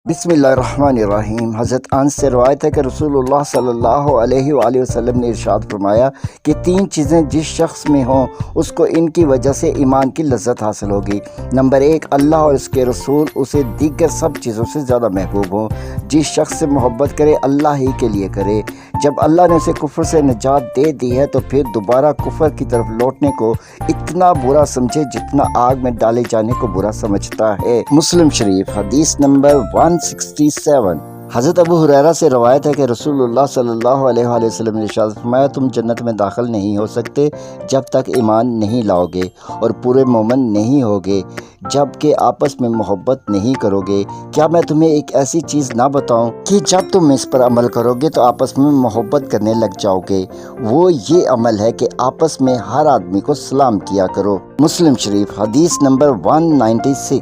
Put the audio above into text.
बिस्मिल्लाहिर्रहमानिर्रहीम। हज़रत अनस से रवायत है कि रसूलुल्लाह सल्लल्लाहु अलैहि वसल्लम ने इरशाद फरमाया कि तीन चीज़ें जिस शख्स में हों उसको इनकी वजह से ईमान की लज्जत हासिल होगी। नंबर एक, अल्लाह और उसके रसूल उसे दीगर सब चीज़ों से ज़्यादा महबूब हों। जिस शख्स से मोहब्बत करे अल्लाह ही के लिए करे। जब अल्लाह ने उसे कुफ्र से निजात दे दी है तो फिर दोबारा कुफ्र की तरफ लौटने को इतना बुरा समझे जितना आग में डाले जाने को बुरा समझता है। मुस्लिम शरीफ हदीस नंबर 167। हज़रत अबू हुरैरा से रवायत है कि रसूलुल्लाह सल्लल्लाहु अलैहि वसल्लम ने इरशाद फरमाया, तुम जन्नत में दाखिल नहीं हो सकते जब तक ईमान नहीं लाओगे और पूरे मोमिन नहीं होगे, जब कि आपस में मोहब्बत नहीं करोगे। क्या मैं तुम्हें एक ऐसी चीज़ ना बताऊं कि जब तुम इस पर अमल करोगे तो आपस में मोहब्बत करने लग जाओगे। वो ये अमल है कि आपस में हर आदमी को सलाम किया करो। मुस्लिम शरीफ हदीस नंबर 196।